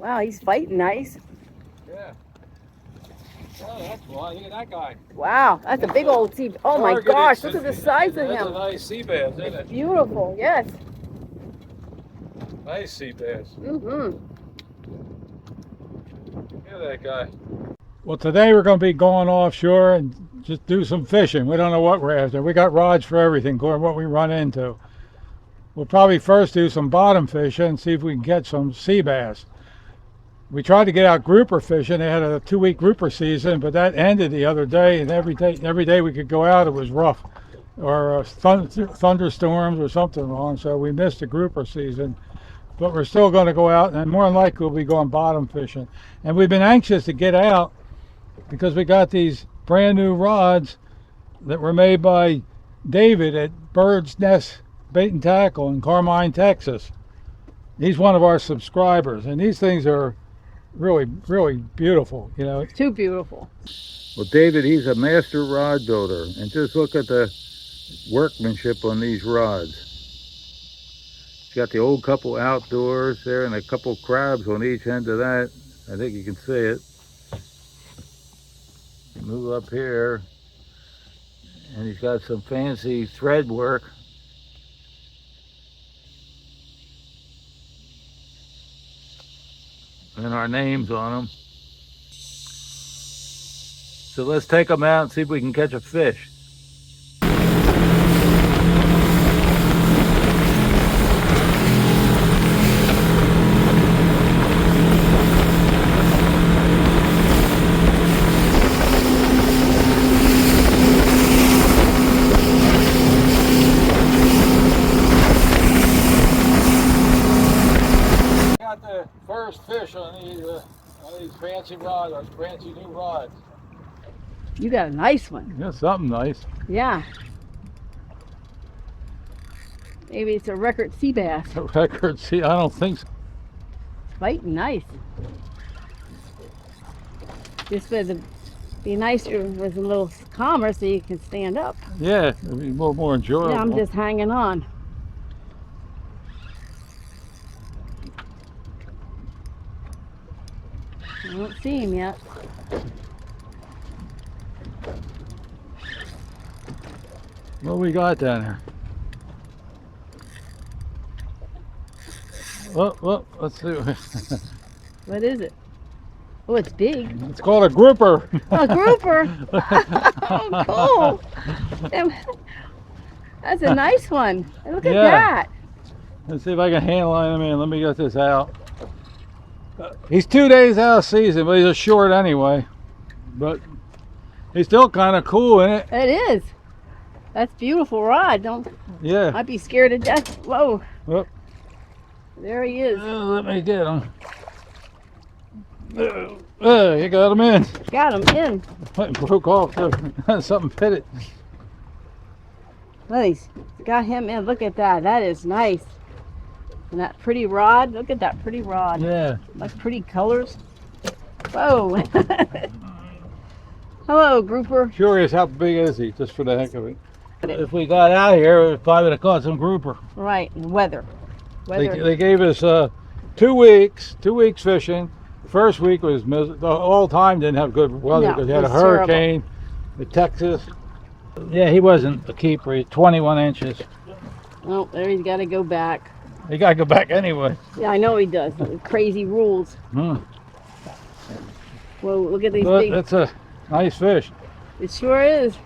Wow, he's fighting nice. Yeah. Oh, that's why. Look at that guy. Wow, that's a big old sea. Oh my gosh, look at the size of That's a him. nice sea bass, isn't It's it? beautiful, yes. Nice sea bass. Mm-hmm. Look at that guy. Well, today we're going to be going offshore and just do some fishing. We don't know what we're after. We got rods for everything, according to what we run into. We'll probably first do some bottom fishing and see if we can catch some sea bass. We tried to get out grouper fishing. They had a 2-week grouper season, but that ended the other day, and every day we could go out, it was rough, or thunderstorms or something wrong, so we missed the grouper season. But we're still going to go out, and more than likely we'll be going bottom fishing. And we've been anxious to get out because we got these brand new rods that were made by David at Birdnest Bait and Tackle in Carmine, Texas. He's one of our subscribers, and these things are really, really beautiful, you know. Too beautiful. Well, David, he's a master rod builder, and just look at the workmanship on these rods. He's got the old couple outdoors there and a couple crabs on each end of that. I think you can see it. Move up here, and he's got some fancy thread work. And our names on them. So let's take them out and see if we can catch a fish. Got the first fish on these fancy rods, our fancy new rods. You got a nice one. Yeah, something nice. Yeah. Maybe it's a record sea bass. A record sea, I don't think so. Fighting nice. This would be nicer if it was a little calmer so you can stand up. Yeah, it'd be a little more enjoyable. Yeah, I'm just hanging on. I don't see him yet. What we got down here? Well, let's see. What is it? Oh, it's big. It's called a grouper. A grouper. Oh, cool. That's a nice one. And look at that. Let's see if I can hand line him in. Let me get this out. He's 2 days out of season, but he's a short anyway. But he's still kind of cool in it. It is. That's beautiful rod. Don't. Yeah. I'd be scared to death. Whoa. Well, There he is. let me get him. You got him in. Got him in. Broke off. Something fit it. Well, he's got him in. Look at that. That is nice. And that pretty rod. Look at that pretty rod. Yeah. Like pretty colors. Whoa. Hello, grouper. Curious, how big is he, just for the heck of it? If we got out here, we probably would have caught some grouper. Right. And weather. They gave us 2 weeks, 2 weeks fishing. First week was the whole time didn't have good weather because they had a hurricane in Texas. Yeah, he wasn't a keeper. He's 21 inches. Oh, there he's got to go back. He got to go back anyway. Yeah, I know he does. Crazy rules. Hmm. Whoa, look at these But big. that's a nice fish. It sure is.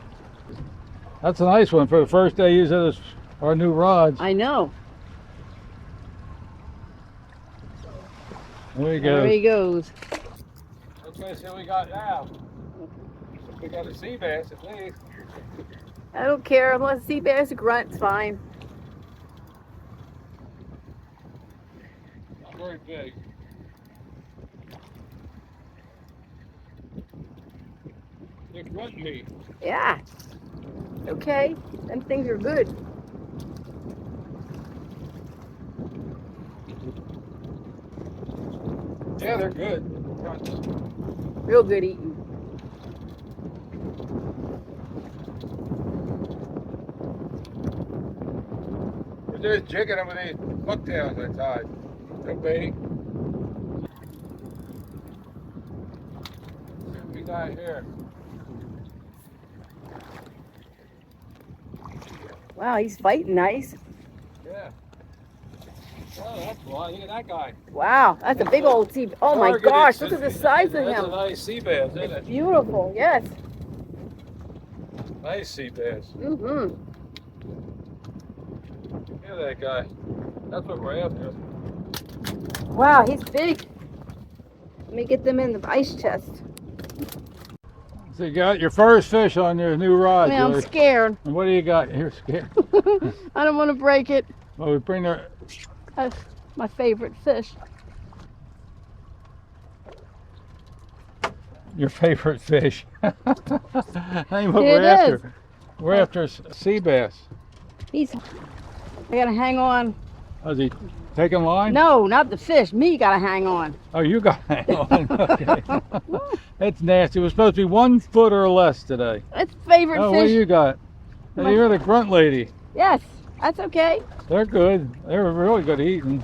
That's a nice one for the first day using our new rods. I know. There he goes. There he goes. Let's see what we got now. We got a sea bass at least. I don't care. Unless sea bass, grunt's fine. Not very big. They're grunt meat. Yeah. Okay. Them things are good. Yeah, they're good. Real good eating. We're just jigging them with these hooktails I tied. No baiting. guy here. Wow, he's fighting nice. Yeah. Oh, that's one. Look at that guy. Wow, that's a big old sea. Oh my gosh, look at the size of That's a him. nice sea bass, isn't It's it? beautiful, yes. Nice sea bass. Mm-hmm. Look at that guy. That's what we're after. Wow, he's big. Let me get them in the ice chest. So you got your first fish on your new rod, I'm Joey. scared. And what do you got? You're scared. I don't want to break it. Well, we bring her. That's my favorite fish. Your favorite fish. Ain't what It we're after. is. We're after sea bass. He's. I gotta hang on. Oh, is he taking line? No, not the fish. Me gotta hang on. Oh, you got to hang on. Okay. It's nasty. It was supposed to be 1 foot or less today. It's favorite Oh, what do fish. you got? My- You're the grunt lady. Yes, that's okay. They're good. They're really good eating.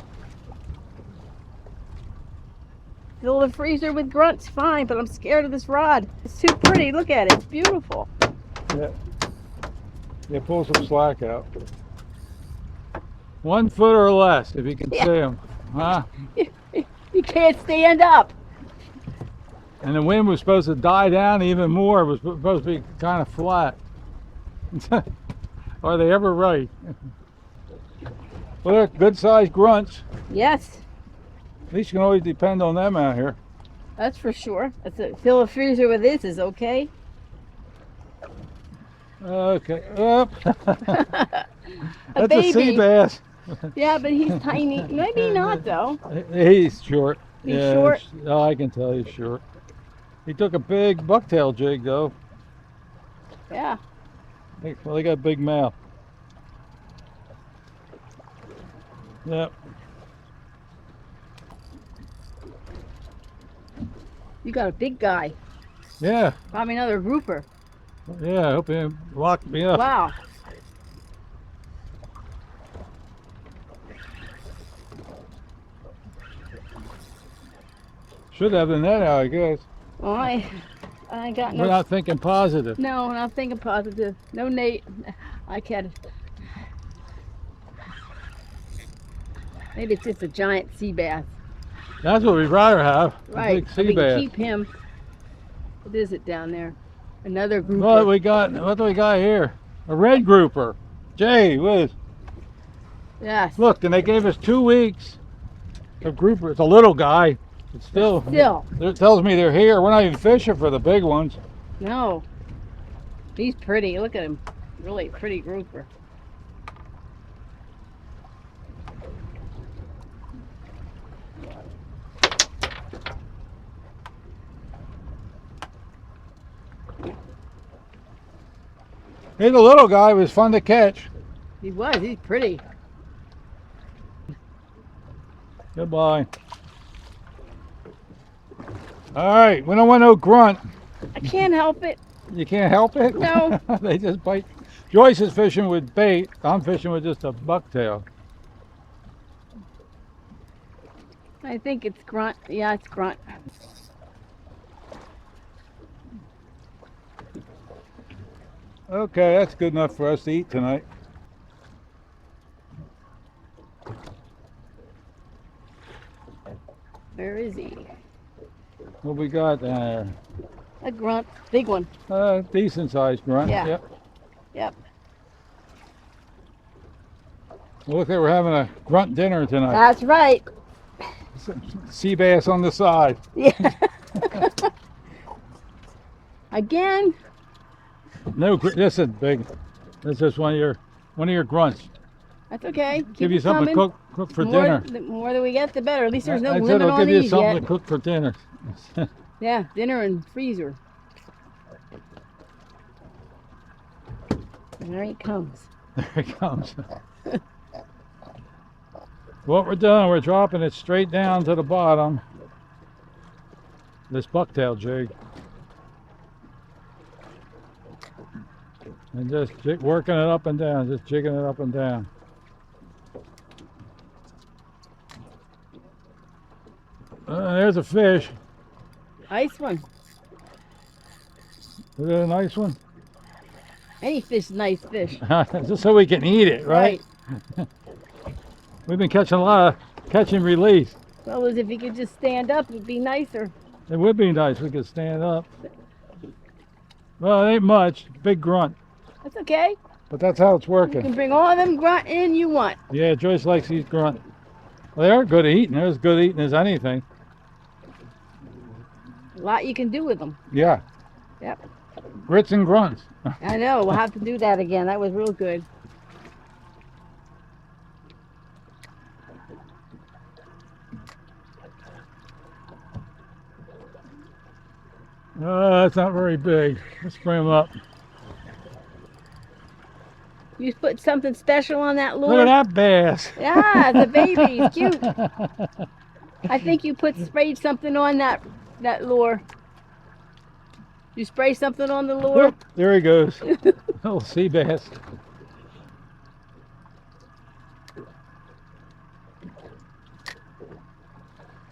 Fill the freezer with grunts, fine, but I'm scared of this rod. It's too pretty. Look at it. It's beautiful. Yeah. Yeah, pull some slack out. 1 foot or less, if you can Yeah. see them. Huh? You can't stand up. And the wind was supposed to die down even more. It was supposed to be kind of flat. Are they ever right? Well, they're good sized grunts. Yes, At least you can always depend on them out here. that's for sure. Fill the freezer with this is okay. Okay. Up. A That's baby. a sea bass. Yeah, but he's tiny. Maybe not though. He's short. He's Yeah, short? Oh, I can tell he's short. He took a big bucktail jig though. Yeah. Well, they got a big mouth. Yep. You got a big guy. Yeah. Probably another grouper. Yeah. I hope he locked me up. Wow. Should have the net out, I guess. Well, I got We're no. not thinking positive. No, I'm not thinking positive. No, Nate. I can't. Maybe it's just a giant sea bass. That's what we'd rather have. Right. A big sea we can bass. keep him. What is it down there? Another grouper. What do we got? What do we got here? A red grouper. Jay Whiz. Yes. Look, and they gave us 2 weeks of grouper. It's a little guy. It's still. Still. It tells me they're here. We're not even fishing for the big ones. No. He's pretty. Look at him. Really pretty grouper. He's a little guy. It was fun to catch. He was. He's pretty. Goodbye. All right. We don't want no grunt. I can't help it. You can't help it? No. They just bite. Joyce is fishing with bait. I'm fishing with just a bucktail. I think it's grunt. Yeah, it's grunt. Okay, that's good enough for us to eat tonight. Where is he? What we got there? A grunt. Big one. Decent sized grunt. Yeah. Yep. Yep. Well, look, we're having a grunt dinner tonight. That's right. Sea bass on the side. Yeah. Again. No, this is big. This is one of your grunts. That's okay. Keep Give you it something coming. to cook for dinner. The more that we get, the better. At least there's no I said limit I'll on give you these something yet. to cook for dinner. Yeah, dinner and freezer. And there he comes. There he comes. What we're doing, we're dropping it straight down to the bottom. This bucktail jig. And just working it up and down, just jigging it up and down. There's a fish. Nice one. Is it a nice one? Any fish, nice fish. Just so we can eat it, right? We've been catching a lot of catch and release. Well, as if he could just stand up, it'd be nicer. It would be nice if we could stand up. Well, it ain't much. Big grunt. That's okay. But that's how it's You working. can bring all them grunt in you want. Yeah, Joyce likes these grunt. Well, they are good at eating. They're as good at eating as anything. A lot you can do with them. Yeah. Yep. Grits and grunts. I know. We'll have to do that again. That was real good. It's not very big. Let's bring them up. You put something special on that lure? Look at that bass. Yeah, the baby. It's cute. I think you sprayed something on that lure. You spray something on the lure? Look, there he goes. Little sea bass.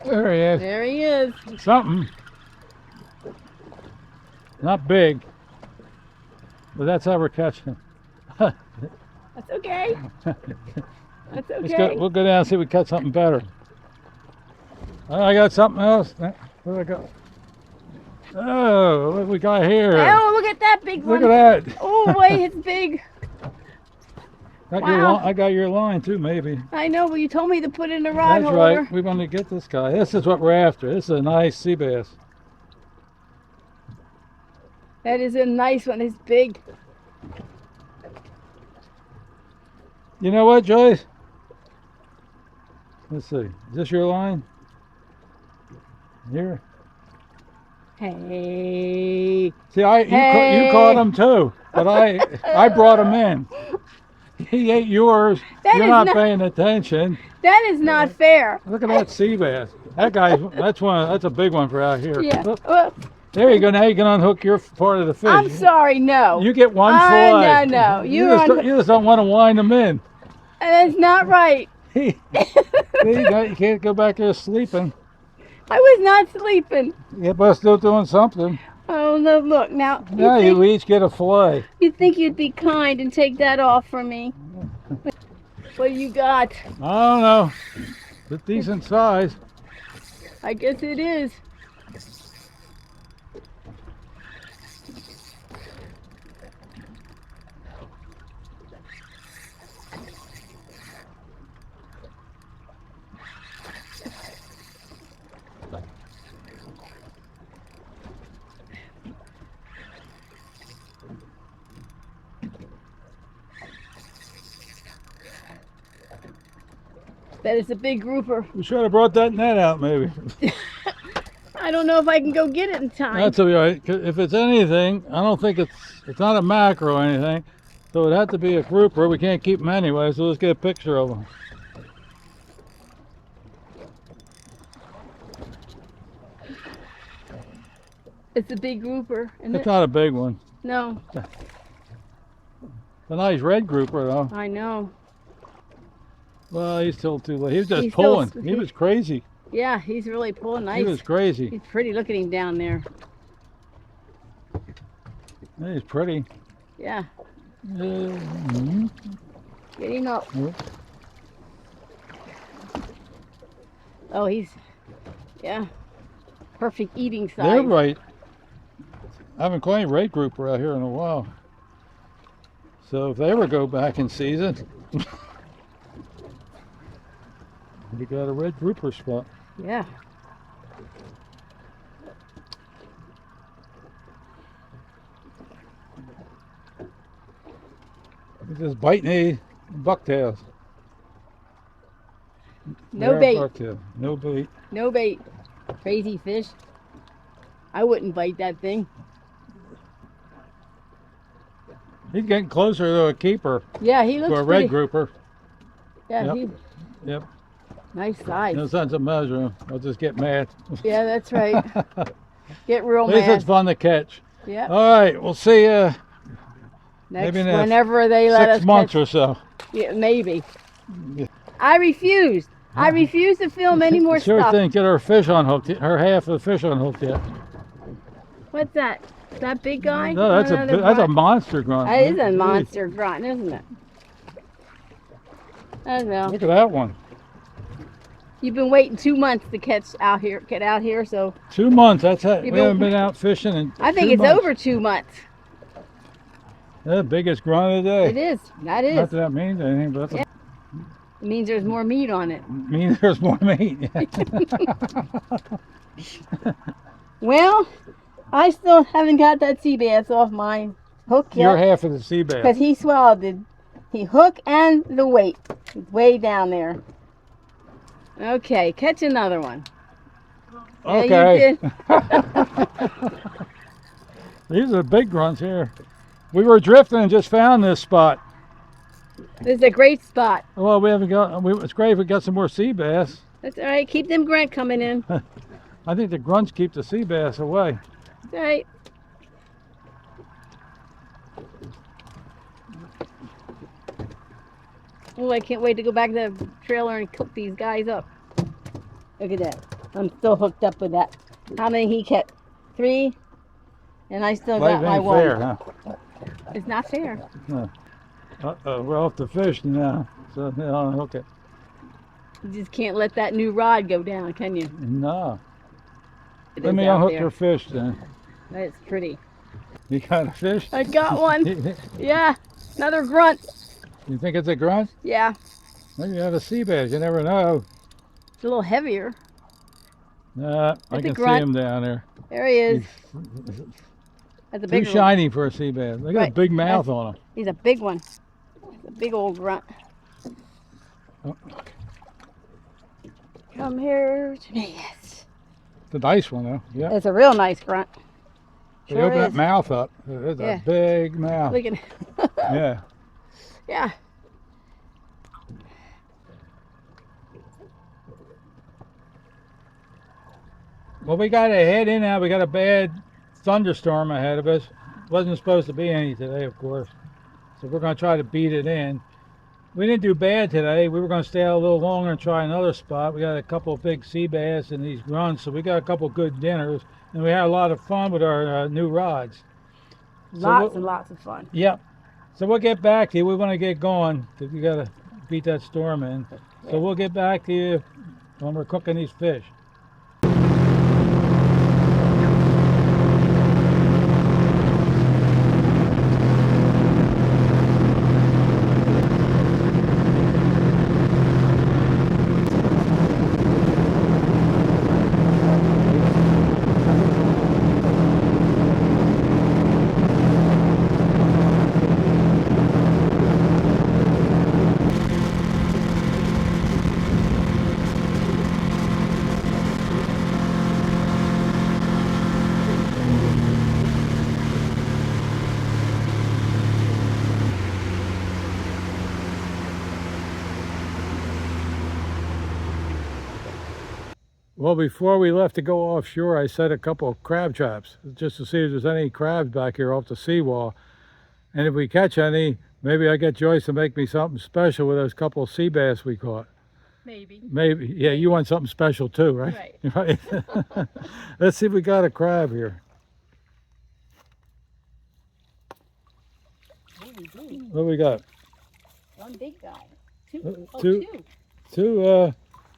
There he is. There he is. Something. Not big. But that's how we're catching him. That's okay. That's Let's okay. we'll go down and see if we catch something better. I got something else. What do I got? Oh, what we got here? Oh, look at that big one. Look at that. Oh, boy, it's big. Wow. I got your line too, maybe. I know, but you told me to put in the rod That's holder. right. We want to get this guy. This is what we're after. This is a nice sea bass. That is a nice one. It's big. You know what, Joyce? Let's see. Is this your line? Here. Hey. See, you caught him too, but I brought him in. He ate yours. You're not paying attention. That is not fair. Look at that sea bass. That guy. That's a big one for out here. Yeah. Look, Well, there you go. Now you can unhook your part of the fish. I'm sorry, no. You get one fly. No. You just don't want to wind them in. That's not right. You can't go back there sleeping. I was not sleeping. Yeah, but still doing something. Oh, no, look, now. Now you each get a fillet. You think you'd be kind and take that off for me? What do you got? I don't know. It's a decent size. I guess it is. That is a big grouper. We should have brought that net out, maybe. I don't know if I can go get it in time. That's all right. 'Cause if it's anything, I don't think it's not a mackerel or anything. So it'd have to be a grouper. We can't keep them anyway, so let's get a picture of them. It's a big grouper, isn't It's it? not a big one. No, It's a nice red grouper, though. I know. Well, he's still too late. He was just He's still- pulling. He was crazy. Yeah, he's really pulling nice. He was crazy. He's pretty. Look at him down there. He's pretty. Yeah, Mhm. get him up. Yeah. Oh, yeah, perfect eating size. They're right. I haven't caught any red grouper out here in a while. So if they ever go back in season, we got a red grouper spot. Yeah. He's just biting the bucktails. No They're bait. bucktail. No bait. No bait. Crazy fish. I wouldn't bite that thing. He's getting closer to a keeper, Yeah, he to looks a pretty. red grouper. Yeah, Yep. he's Yep. nice size. No sense of measuring. I'll just get mad. Yeah, that's right. Get real At least it's mad. fun to catch. Yeah. All right, we'll see you Next, maybe in whenever they let us 6 months catch. or so. Yeah, maybe. Yeah. I refused. I refuse to film any more Sure stuff. thing. Get her fish unhooked. Her half of the fish unhooked yet. What's that? That big guy? No, that's Another that's a grunt? monster grunt. That is a Jeez. monster grunt, isn't it? I don't know. Look at that one. You've been waiting 2 months to get out here, so 2 months. That's it. We You've been- haven't been out fishing in I think 2 it's months. over 2 months. That's the biggest grunt of the day. It is. That Not is. that that means anything, but that's Yeah. It means there's more meat on it. means there's more meat. Well, I still haven't got that sea bass off my hook You're yet half of the sea bass. because he swallowed it. He hook and the weight. It's way down there. Okay, catch another one. Yeah, Okay. you These are big grunts here. We were drifting and just found this spot. This is a great spot. Well, we haven't got. It's great if we got some more sea bass. That's all right. Keep them grunt coming in. I think the grunts keep the sea bass away. That's all right. Oh, I can't wait to go back to the trailer and cook these guys up. Look at that. I'm still hooked up with that. How many he kept? 3? And I still Life got my ain't one. fair, huh? It's not fair. Uh-oh, we're off the fish now. So, okay. You just can't let that new rod go down, can you? No. It Let is me out unhook there. your fish then. That's pretty. You got a fish? I got one. Yeah. Another grunt. You think it's a grunt? Yeah. Maybe you have a sea bass. You never know. It's a little heavier. Nah, I That's a can see grunt. him down there. There he is. He's That's a too big one. shiny for a sea bass. Look at Right. a big mouth on him. He's a big one. He's a big old grunt. Oh, Come here to me. Yes. it's a nice one though. Yeah. It's a real nice grunt. They Sure open that is. mouth up. It's Yeah. a big mouth. Look at Yeah. Yeah. Well, we got to head in now. We got a bad thunderstorm ahead of us. Wasn't supposed to be any today, of course. So we're going to try to beat it in. We didn't do bad today. We were going to stay out a little longer and try another spot. We got a couple of big sea bass and these grunts, so we got a couple of good dinners. And we had a lot of fun with our new rods. Lots and lots of fun. Yep. So we'll get back to you. We want to get going because we got to beat that storm in. So we'll get back to you when we're cooking these fish. Well, before we left to go offshore, I set a couple of crab traps just to see if there's any crabs back here off the seawall. And if we catch any, maybe I get Joyce to make me something special with those couple of sea bass we caught. Maybe. Maybe. Yeah, you want something special too, right? Right. Let's see if we got a crab here. What do we got? One big guy. Two.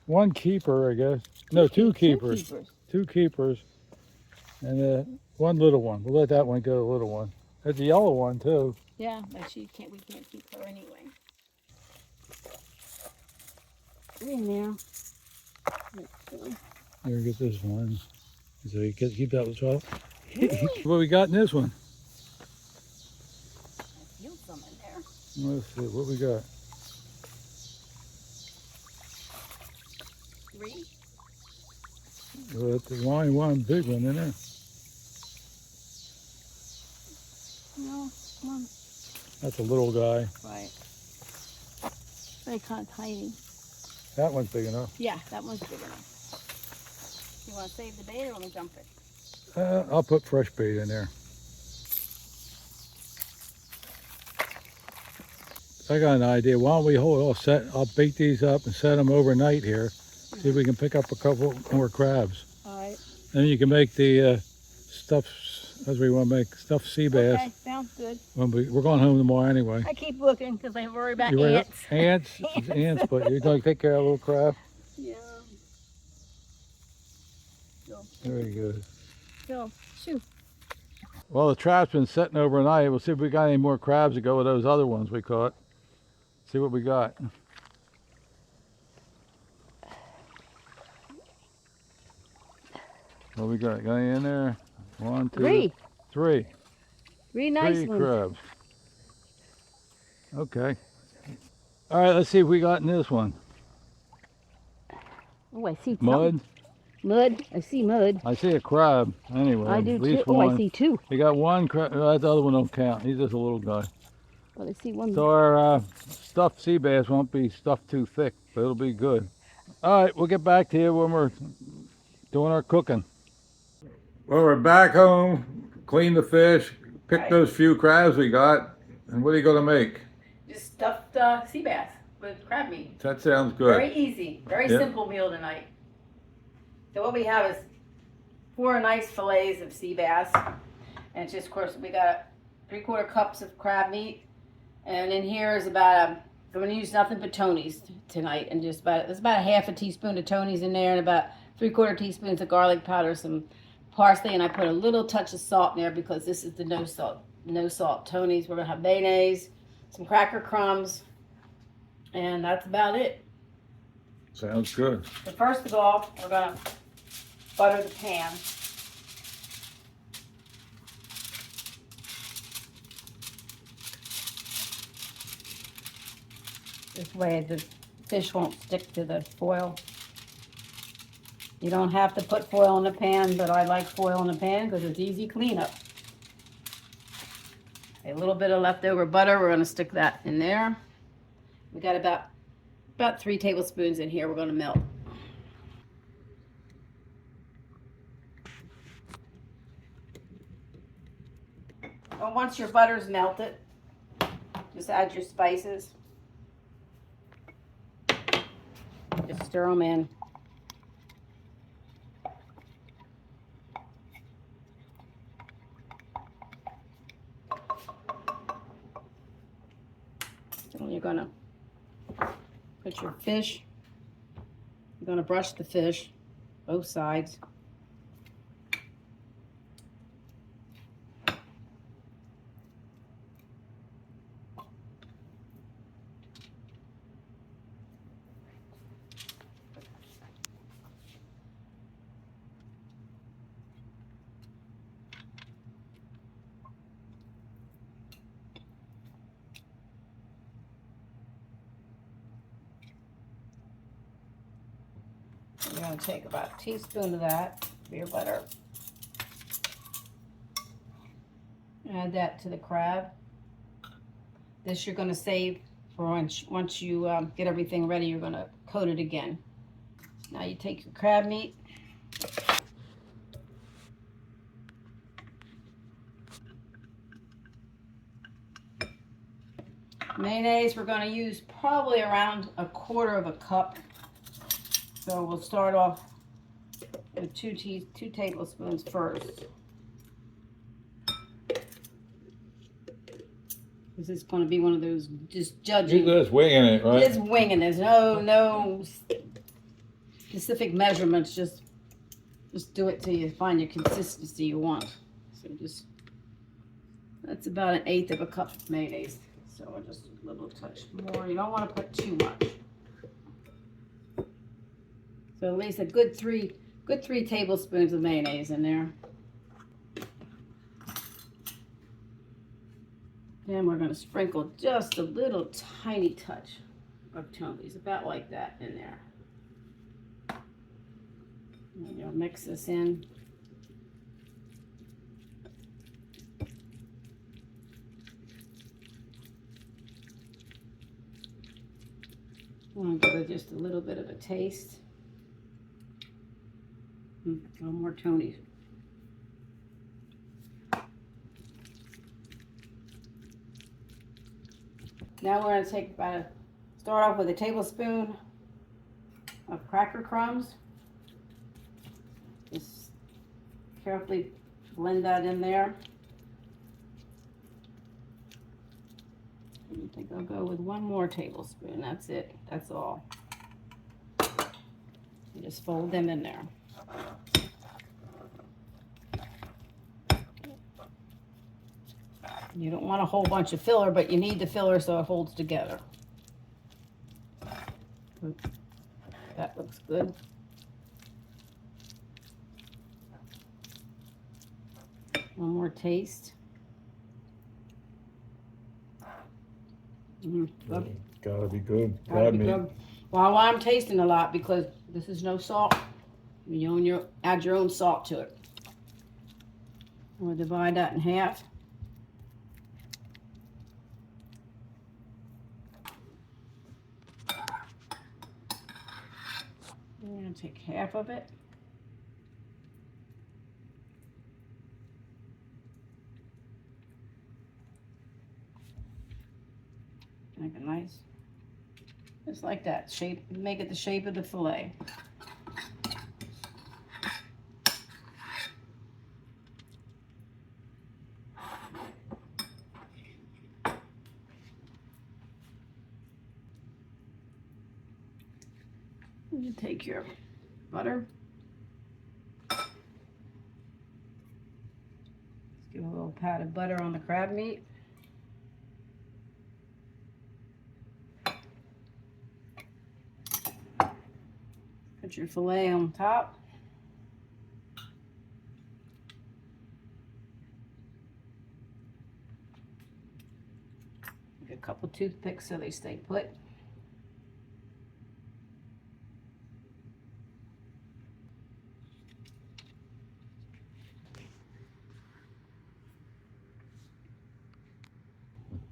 One keeper, I guess. No, two keepers. Two keepers. And one little one. We'll let that one go, the little one. There's a yellow one too. Yeah, but we can't keep her anyway. In there. Here, get this one. So you can keep that with 12. What we got in this one? I feel some in there. Let's see, what we got? 3. Well, that's the one big one in there. No, one. That's a little guy. Right. Very kind of tiny. That one's big enough. Yeah, that one's big enough. You want to save the bait or want to jump it? I'll put fresh bait in there. I got an idea. Why don't we I'll bait these up and set them overnight here. See if we can pick up a couple more crabs. All right. Then you can make the stuffed ants, as we want to make stuffed sea bass. Okay, sounds good. We're going home tomorrow anyway. I keep looking because I worry about You worry about ants. ants, ants, but you're going to take care of a little crab. Yeah. So, Very good. so, shoot. Well, the trap's been setting overnight. We'll see if we got any more crabs to go with those other ones we caught. See what we got. What we got? Got any in there? One, two, Three. three. Three nice Three ones. crabs. Okay. All right, let's see if we got in this one. Oh, I see something. Mud? Mud. I see mud. I see a crab anyway. I do at least too. Oh, one. I see two. You got one crab. That other one don't count. He's just a little guy. But I see one. So our stuffed sea bass won't be stuffed too thick, but it'll be good. All right, we'll get back to you when we're doing our cooking. Well, we're back home, cleaned the fish, picked those few crabs we got, and what are you going to make? Just stuffed sea bass with crab meat. That sounds good. Very easy. Very simple meal tonight. So what we have is 4 nice fillets of sea bass. And just, of course, we got 3/4 cups of crab meat. And in here is about I'm going to use nothing but Tony's tonight. And there's about a half a teaspoon of Tony's in there and about 3/4 teaspoons of garlic powder, some parsley, and I put a little touch of salt in there because this is the no salt Tony's. We're going to have mayonnaise, some cracker crumbs, and that's about it. Sounds good. So first of all, we're going to butter the pan. This way the fish won't stick to the foil. You don't have to put foil in the pan, but I like foil in the pan because it's easy cleanup. A little bit of leftover butter, we're going to stick that in there. We got about 3 tablespoons in here we're going to melt. Well, once your butter's melted, just add your spices. Just stir them in. And you're going to put your fish. You're going to brush the fish, both sides. You're going to take about a teaspoon of that, beer butter. Add that to the crab. This you're going to save for once you get everything ready, you're going to coat it again. Now you take your crab meat. Mayonnaise, we're going to use probably around 1/4 cup. So we'll start off with 2 tablespoons first. This is going to be one of those just judging. You're just winging it, right? Just winging. There's no specific measurements. Just do it till you find your consistency you want. So that's about 1/8 cup of mayonnaise. So we'll just a little touch more. You don't want to put too much. So at least a good three tablespoons of mayonnaise in there. Then we're going to sprinkle just a little tiny touch of Tony's, about like that in there. And you'll mix this in. I'm going to give it just a little bit of a taste. A little more Tony's. Now we're going to start off with a tablespoon of cracker crumbs. Just carefully blend that in there. I think I'll go with 1 more tablespoon. That's it. That's all. You just fold them in there. You don't want a whole bunch of filler, but you need the filler so it holds together. That looks good. One more taste. Good. Gotta be good. Gotta be good. Well, I'm tasting a lot because this is no salt. You add your own salt to it. I'm gonna divide that in half. I'm gonna take half of it. Make it nice, just like that shape. Make it the shape of the fillet. You take your butter. Let's give a little pat of butter on the crab meat. Put your fillet on top. Take a couple toothpicks so they stay put.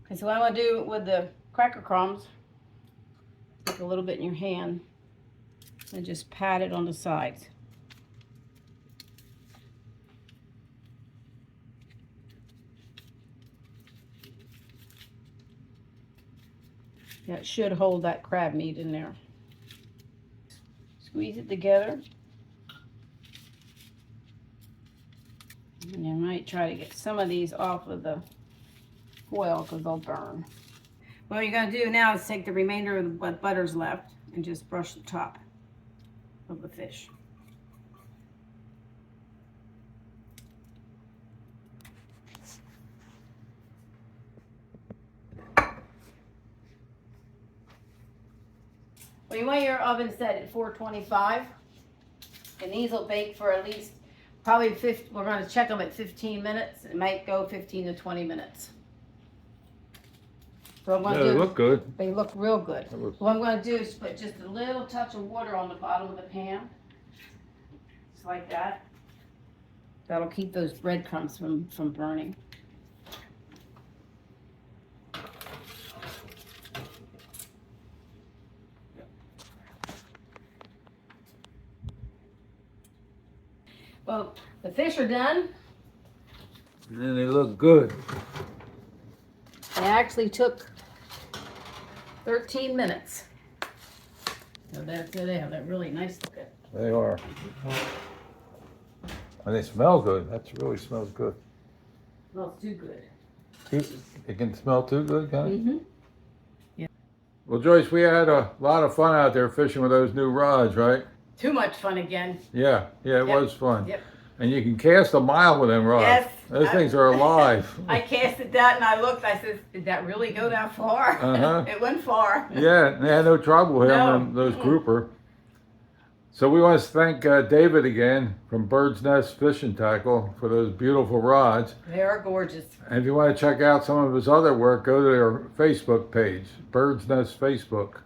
Okay, so what I'm going to do with the cracker crumbs, take a little bit in your hand and just pat it on the sides. That should hold that crab meat in there. Squeeze it together. And you might try to get some of these off of the foil because they'll burn. What you're going to do now is take the remainder of what butter's left and just brush the top of the fish. Well, you want your oven set at 425, and these will bake for at least probably 50. We're going to check them at 15 minutes. It might go 15 to 20 minutes. So I'm going to They look good. They look real good. What I'm going to do is put just a little touch of water on the bottom of the pan, just like that. That'll keep those breadcrumbs from burning. Well, the fish are done. And they look good. They actually took 13 minutes. So there they are. They're really nice looking. They are. And they smell good. That really smells good. Smells too good. It can smell too good, can it? Mm-hmm. Yeah. Well, Joyce, we had a lot of fun out there fishing with those new rods, right? Too much fun again. Yeah, it was fun. Yep. And you can cast a mile with them rods. Yes. Those things are alive. I casted that and I looked. I said, "Did that really go that far?" Uh-huh. It went far. Yeah, they had no trouble handling those grouper. So we want to thank David again from Birdnest Fishing Tackle for those beautiful rods. They are gorgeous. And if you want to check out some of his other work, go to their Facebook page, Birdnest Facebook.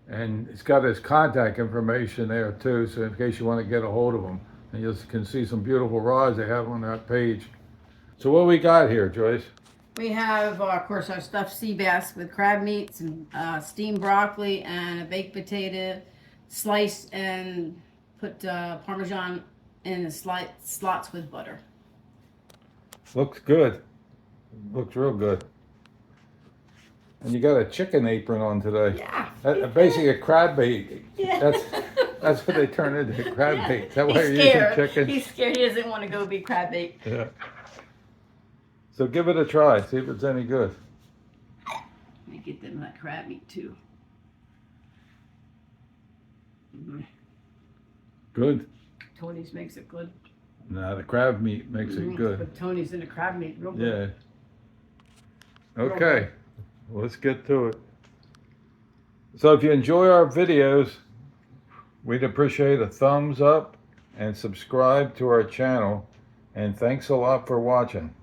And it's got his contact information there too, so in case you want to get a hold of him. And you can see some beautiful rods they have on that page. So what we got here, Joyce? We have, of course, our stuffed sea bass with crab meats and steamed broccoli and a baked potato, sliced and put Parmesan in the slots with butter. Looks good. Looks real good. And you got a chicken apron on today. Yeah. Basically a crab bait. Yeah. That's That's what they turn into, crab Yeah. bait. Is that why He's you're using scared. chickens? He's scared. He doesn't want to go be crab bait. Yeah. So give it a try. See if it's any good. Let me get them that crab meat too. Good. Tony's makes it good. Nah, the crab meat makes it good. But Tony's in the crab meat real good. Yeah. Okay. Let's get to it. So if you enjoy our videos, we'd appreciate a thumbs up and subscribe to our channel. And thanks a lot for watching.